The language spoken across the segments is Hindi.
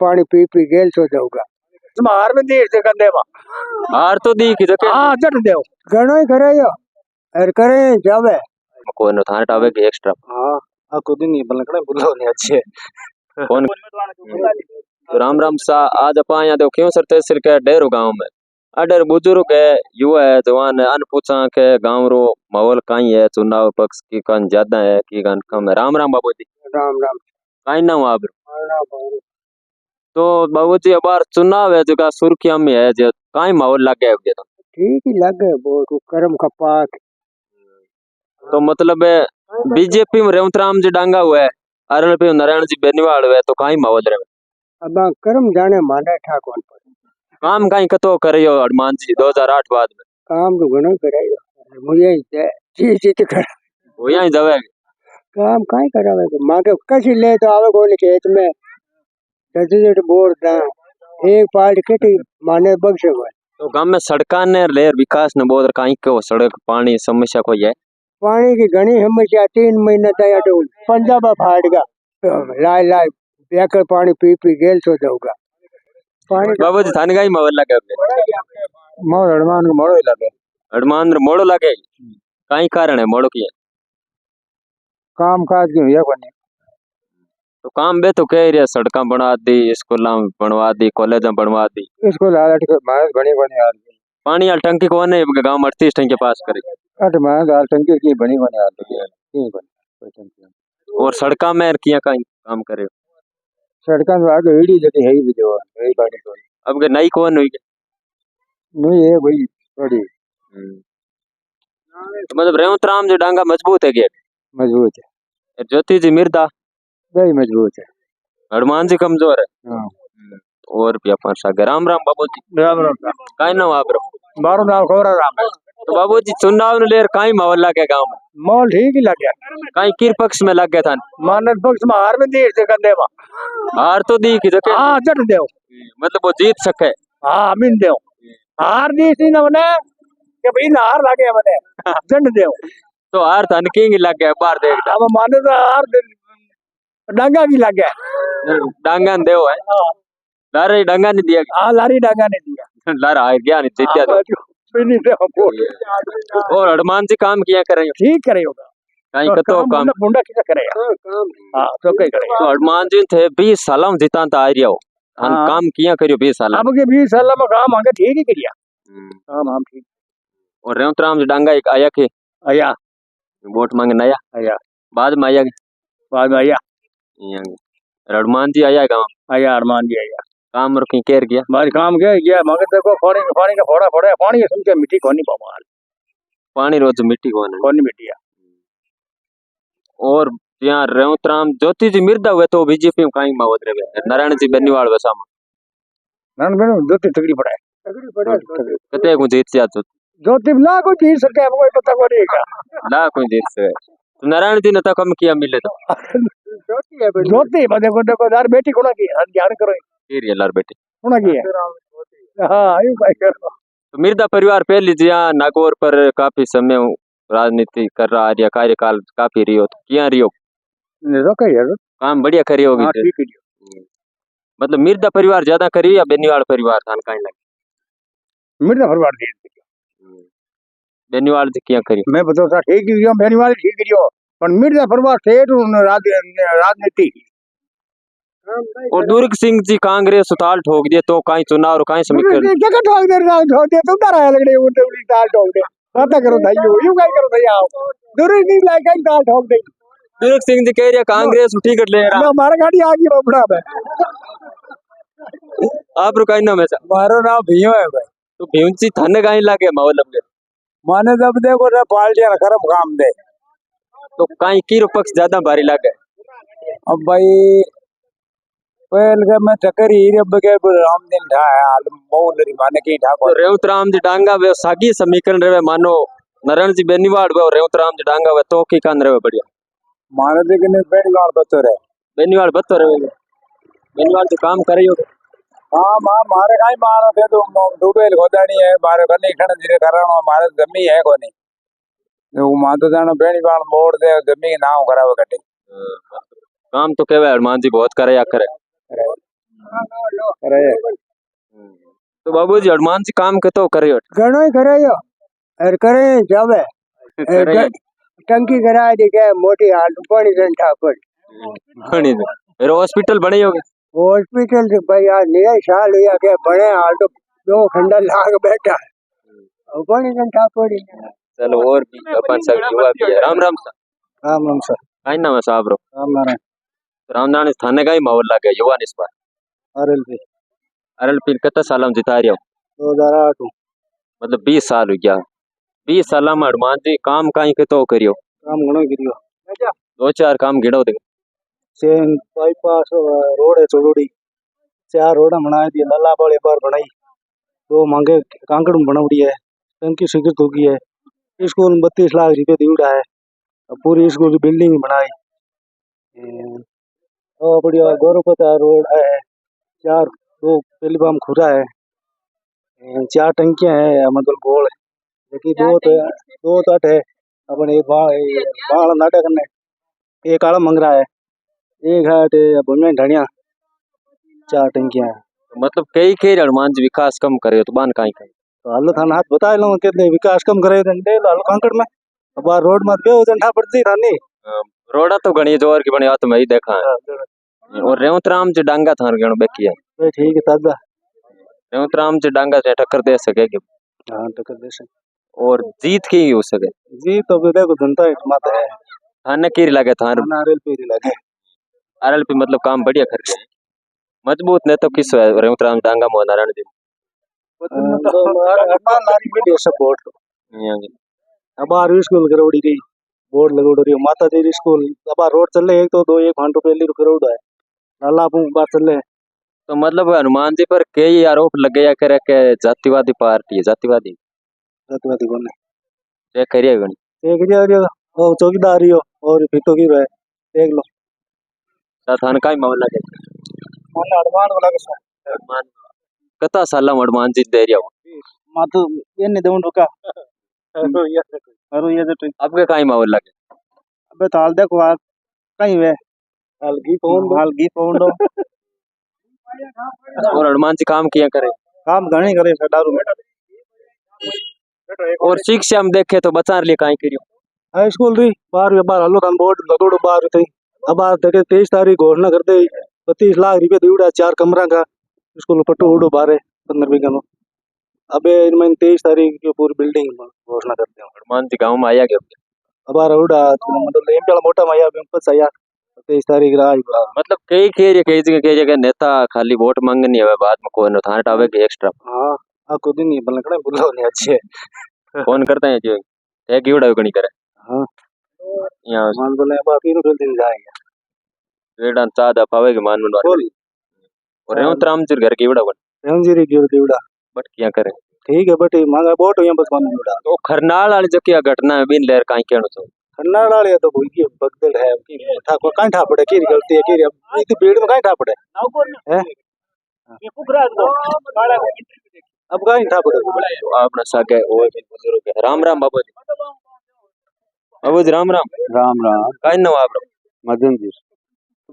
पानी पी पी गेल सो जाऊगा हार में देर से कंधे में हार तो दी कि हाँ जट देव घणो ही करे यो अर करे जावे कोई न थाने टावे के एक्स्ट्रा हाँ आपको दिन नहीं बनकड़े बुलाओ नहीं अच्छे कौन राम राम सा आज अपा यहाँ देखो क्यों सर तहसील के डेरो गांव में अडर बुजुर्ग है युवा है जवान है अन पूछा के गांव रो माहौल कहीं है चुनाव पक्ष की कन ज्यादा है की कन कम है राम राम बाबू जी राम राम कहीं ना आप तो बाबू जी अबार चुनाव है जगह सुर्खिया में है जो कहीं माहौल लग गया है ठीक ही लगे बहुत कर्म का पाक तो मतलब बीजेपी में रेवंत राम जी डांगा हुआ है अरल पे नारायण जी बेनीवाल हुआ है तो कहीं माहौल रहे अब कर्म जाने माने ठाकुर काम कहीं कतो करियो हनुमान जी 2008 बाद में काम तो घणो करे यो मुझे चीज कर वो यहीं जावे काम काई करावे मां के कसी ले तो आवे कोई खेत में जजट बोर दा एक पार्ट कटी माने बक्से को तो गांव में सड़का ने लेर विकास ने बोल कहीं को सड़क पानी समस्या कोई है पानी की घनी समस्या 3 महीना तक तो पंजाब फाट गया लाय लाय बेकर पानी पी पी गेल सो जाऊगा पानी बाबू जी थाने का ही माहौल लगे मोड़ हनुमान को मोड़ो ही लगे हनुमान मोड़ो लगे कहीं कारण है मोड़ो की है काम काज क्यों है कोनी तो काम बे तो कह रही सड़का बना दी स्कूल बनवा दी कॉलेज बनवा दी इसको लालट के मार बनी बनी आ रही पानी वाली टंकी कौन है गांव में 38 टंकी पास करे अट मार दाल टंकी की बनी बनी आ रही है की बनी कोई टंकी और सड़का में किया कहीं काम करे सड़का में आगे ईड़ी जटी है ही जो यही गाड़ी तो अब के नई कौन हुई नहीं है भाई थोड़ी तो मतलब रेवंत राम जी डांगा मजबूत है क्या मजबूत है ज्योति जी मिर्दा वही मजबूत है हनुमान जी कमजोर है हाँ और भी अपन सागे राम राम बाबू जी राम राम काई ना आप बारो नाम खोरा राम तो बाबू जी चुनाव ने लेर काई माहौल लगे गांव में मॉल ठीक ही लग गया काई किर पक्ष में लग गया था मानस पक्ष में हार में देर से कंधे में हार तो दी कि जके हाँ जट देव मतलब वो जीत सके हाँ मिन देव हार दी सी न मने कि भाई हार लगे मने जट देव तो हार था किंग लग गया बाहर देख अब माने तो हार डांगा की लग गया डांगा ने देव है लारे डांगा नहीं दिया हाँ लारी डांगा ने दिया लारा हार गया नहीं जीत गया और हनुमान जी काम किया कर रही ठीक करे होगा कहीं कतो काम मुंडा किसा करे हाँ तो कई करे तो हनुमान जी थे 20 साल में जीता ता आ रिया हो हम काम किया करियो 20 साल अब के 20 साल में काम आगे ठीक ही करिया काम हम ठीक और रेवंत राम जी डांगा एक आया के आया वोट मांगे नया आया बाद में आया बाद में आया हनुमान जी आया गाँव आया अरमान जी आया काम रुकी केर गया बाहर काम गया मगर देखो पानी का फोड़ा फोड़ा पानी सुन मिट्टी कोनी पामाल पानी रोज मिट्टी कोनी मिट्टी है और यहाँ रेवंत राम ज्योति जी मिर्दा हुए तो बीजेपी में कहीं मावत रहे नारायण जी बेनीवाल वैसा में नारायण बेनीवाल ज्योति तगड़ी पड़ा है कते को जीत जा तो ज्योति ला को जीत सके अब कोई पता को रहेगा ला कोई जीत से तो नारायण जी ने तो कम किया मिले तो ज्योति देखो देखो यार बेटी गुणा की ध्यान करो फिर ये लार बेटी गुणा की है हाँ यूं भाई करो तो मिर्दा परिवार पहले जी यहाँ नागौर पर काफी समय राजनीति कर रहा है कार्यकाल काफी रियो किया रियो काम बढ़िया करी होगी मतलब मिर्दा परिवार ज्यादा करी या बेनीवाल परिवार था कहीं लगे मिर्दा परिवार दे बेनीवाल जी किया करी मैं बताओ सा ठीक ही बेनीवाल ठीक करियो पर मिर्दा परिवार से राजनीति और दुर्ग सिंह जी कांग्रेस उताल ठोक दिए तो कहीं चुनाव और कहीं समीकरण जगह ठोक दे तुम डरा है लगड़े वो ताल ठोक दे पता करो भाई यूं काय करो भाई आओ दुर्ग सिंह लाइक कहीं ताल ठोक दे दुर्ग सिंह जी कह रहे कांग्रेस टिकट ले रहा हमारा गाड़ी आ गई बड़ा में आप रुकाई ना में मारो नाम भियो है भाई तो भीमजी थाने कहीं लागे माहौल में माने जब देखो ना पार्टियां खराब काम दे तो कहीं की पक्ष ज्यादा भारी लागे अब भाई पहल के मैं टकरी अब के राम दिन था हाल बहुत माने की था तो रेवंत राम जी डांगा वे सागी समीकरण रहे मानो नारायण जी बेनीवाल वे और रेवंत राम जी डांगा वे तो की कान रहे बढ़िया माने देखे ने बेनीवाल बतो रहे बेनीवाल जो काम करे हो हाँ मां मारे काई मारो थे तो डूबेल गोदानी है मारे कने खण धीरे करानो मारे जमी है कोनी वो मां तो जानो बेनीवाल मोड़ दे जमी नाम करावे कटे काम तो केवे हनुमान जी बहुत करे या करे करे तो बाबूजी हनुमान जी काम के तो करे घणो ही करे यो और करे जावे करे टंकी करा दी के मोटी हाल पानी संठा पर बनी दे फिर हॉस्पिटल बने होगे हॉस्पिटल से भाई यार नया साल हुआ के बड़े हाल तो 2 खंडा लाग बैठा और पानी संठा पड़ी चलो और भी अपन सब युवा भी है राम राम सा राम राम सर काई नाम है साहब रो राम नारायण रामदान थाने का ही माहौल लगे युवा इस बार आरएलपी अरल पीर कितना साल में जिता रहे हो 2008 मतलब 20 साल हो गया 20 साल में हनुमान जी काम कहीं के तो करियो काम घणो गिरियो 2-4 काम गिनो दे सेन बाईपास रोड है चौड़ी 4 रोड बना दी लाला वाले बार बनाई 2 मांगे कांकड़ में बनवड़ी है टंकी स्वीकृत होगी है स्कूल में 32 लाख रुपए दिवड़ा है पूरी स्कूल की बिल्डिंग बनाई और बढ़िया गौरवपता रोड है 4 2 पहली बाम खुरा है 4 टंकियां है मतलब गोल है लेकिन दो तट है अपन एक बाल नाटक करने एक आला मंगरा है एक है बुनमें ढणिया 4 टंकियां है मतलब कई कई हनुमान जी विकास कम करे तो बान कहीं कहीं तो हाल थाना हाथ बता लो कितने विकास कम करे दे लाल कांकड़ में अब रोड में बे उजंठा पड़ती थानी रोड़ा तो गणी जोर की बने तो मैं ही देखा है और रेवत राम जी डांगा थान गण बेकी है तो ठीक है ताजा रेवत राम जी डांगा से टक्कर दे सके कि हां टक्कर दे सके और जीत की हो सके जी तो देखो जनता हिम्मत है थाने की लगे थान नारियल पेरी लगे आरएलपी मतलब काम बढ़िया कर रहे हैं मजबूत ने तो किस रेवत राम डांगा मोहन नारायण जी नारी में सब बोर्ड अब 12वीं स्कूल करोड़ी गई बोर्ड लगोड़ रही माता जी स्कूल अब रोड चले एक तो 2 1 घंटो पहले करोड़ है लाला बार चले तो मतलब हनुमान जी पर कई आरोप लगे या करे के जातिवादी पार्टी है जातिवादी कौन है ये करिए गणी एक जो और चौकीदारी हो और फिटो की है देख लो थान का ही मामला है मन अडमान वाला के हनुमान कता साल में हनुमान जी दे रहा मातो ये नहीं दउन रुका अरो ये तो आपके का ही माहौल लगे अबे ताल देखो आज कहीं वे हल्गी पौंड और हनुमान जी काम किया करे काम घणे करे सडारू में और शिक्षा में देखे तो बचा लिए काई करियो हाई स्कूल री बार हल्लो थान बोर्ड लगोड़ो बार थई अब आज तक 23 तारीख घोषणा कर दे 25 लाख रुपए दिवड़ा 4 कमरा का स्कूल पट्टू उड़ो बारे 15 बीघा में अबे इनमें 23 तारीख की पूरी बिल्डिंग घोषणा करते हैं हनुमान जी गाँव में आया गया अब उड़ा मतलब एम मोटा माया बिंपस आया 23 तारीख राज मतलब कई जगह नेता खाली वोट मांगनी है बाद में कोई न थाने टावे के एक्स्ट्रा हां आ को दिन नहीं बलकड़ा बुलाओ नहीं अच्छे फोन करते हैं जो है की उड़ा गणी करे हां यहां मान बोले बाकी रो दिन जाएगा वेड़ा चादा पावे के मान मनवा और रेवत राम जी घर की उड़ा हम जी रे दिवड़ा बट क्या करे ठीक है बट मांगा वोट यहां बस मान दिवड़ा तो खरनाल वाली जगह घटना है बिन लेर काई कहनो छो खन्ना वाले तो भूल की बगदड़ है कि था को काई ठा पड़े की गलती है कि इतनी भीड़ में काई ठा पड़े हैं ये पुकरा काला अब काई ठा पड़े तो आपने सागे और बुजुर्ग है राम राम बाबू जी राम राम राम राम काई ना आप मदन जी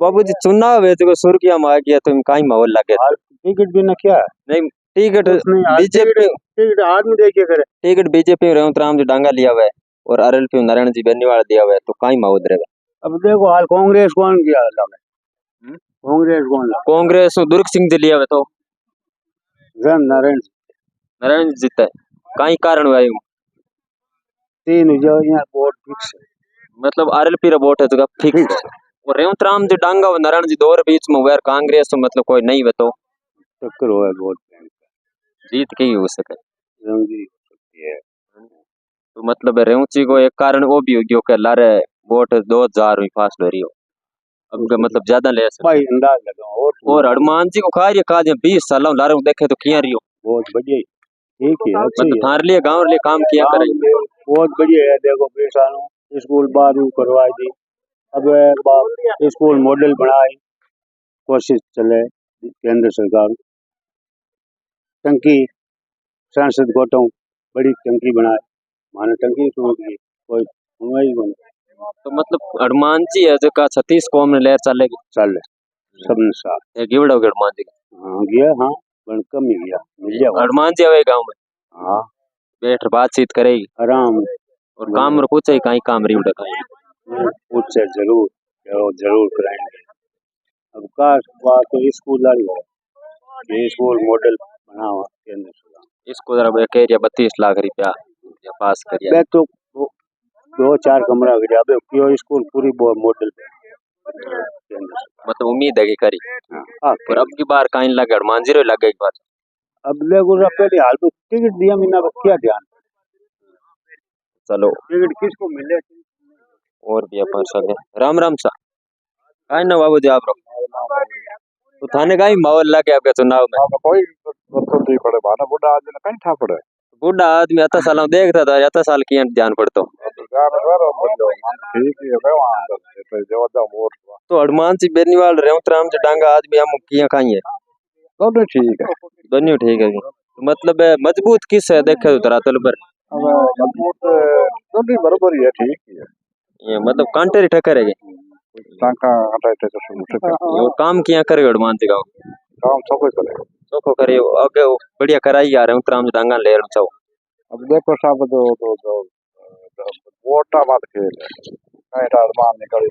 बाबू जी चुनाव है तो सुर्खिया में आ गया तो काई माहौल लगे टिकट भी न क्या नहीं टिकट बीजेपी टिकट आदमी देखिए करे टिकट बीजेपी रेवत राम जी डांगा लिया हुआ है और आरएलपी नारायण जी बेनीवाल दिया हुआ है तो काई माहौल रहेगा अब देखो हाल कांग्रेस कौन किया है कांग्रेस कौन है कांग्रेस दुर्ग सिंह जी लिया हुआ तो जन नारायण जी जीता है काई कारण हुआ 3 जो यहाँ वोट फिक्स मतलब आरएलपी रा वोट है तो फिक्स और रेवत राम जी डांगा और नारायण जी दोर बीच में हुआ कांग्रेस तो मतलब कोई नहीं है तो टक्कर होए वोट जीत के ही हो सके रंगी सकती है तो मतलब रेवची को एक कारण वो भी हो गयो कि लारे वोट 2000 में पास हो रही हो अब मतलब ज्यादा ले सकते भाई अंदाज लगा और हनुमान जी को कार्य काज 20 साल लारे देखे तो किया रही हो बहुत बढ़िया ठीक है मतलब थार लिए गांव लिए काम किया करे बहुत बढ़िया है देखो पेशानो स्कूल बाद करवाई दी अब स्कूल मॉडल बनाई कोशिश चले केंद्र सरकार टंकी सांसद गोटों बड़ी टंकी बनाए माने टंकी शुरू की कोई हुई बने तो मतलब हनुमान जी है जो का 36 कौम ने लहर चलेगी चल सबने साथ ये गिवड़ा हनुमान जी हाँ गया, हाँ पण कम ही गया, मिल जाओ। हनुमान जी आवे गाँव में हाँ बैठ बातचीत करेगी आराम और काम और पूछे कहीं काम रही उड़ा कहीं पूछ से जरूर जरूर कराएंगे। अब का बात तो स्कूल वाली है, ये स्कूल मॉडल बना हुआ केंद्र सरकार इसको जरा एक एरिया 32 लाख रुपया पास करिए मैं तो 2-4 कमरा गया अब क्यों स्कूल पूरी मॉडल पे केंद्र सरकार। मतलब उम्मीद है कि करी हाँ और अब की बार कहीं लगे हनुमान जी रो लगे एक बार अब ले गुजरा पहले हाल तो टिकट दिया मीना को क्या ध्यान, चलो टिकट किसको मिले और भी अपन सके राम राम सा काहे ना बाबू जी आप रो तो थाने का ही माहौल लगे आपके चुनाव में कोई तो नहीं पड़े बाना बुढ़ा आदमी ने कहीं ठा पड़े बूढ़ा आदमी अता साल देखता था अता साल की ध्यान पड़तो ठीक है भाई वहां तो जो वोट तो हनुमान जी बेनीवाल रेवतराम जी डांगा आदमी हम किया खाई है तो ठीक है। दोनों ठीक है जी। मतलब मजबूत किस है देखे तो धरातल पर अब मजबूत तो नहीं बराबर ही है, ठीक ही है। ये मतलब कांटे री टक्कर है टांका हटाते तो सुन वो काम किया करे हनुमान जी गाँव काम सब कोई करे। चोखो करे आगे वो बढ़िया कराई आ रहे रेवतराम जी डांगा ले चाहो अब देखो साहब तो वोटा मत खेल कहीं मान निकल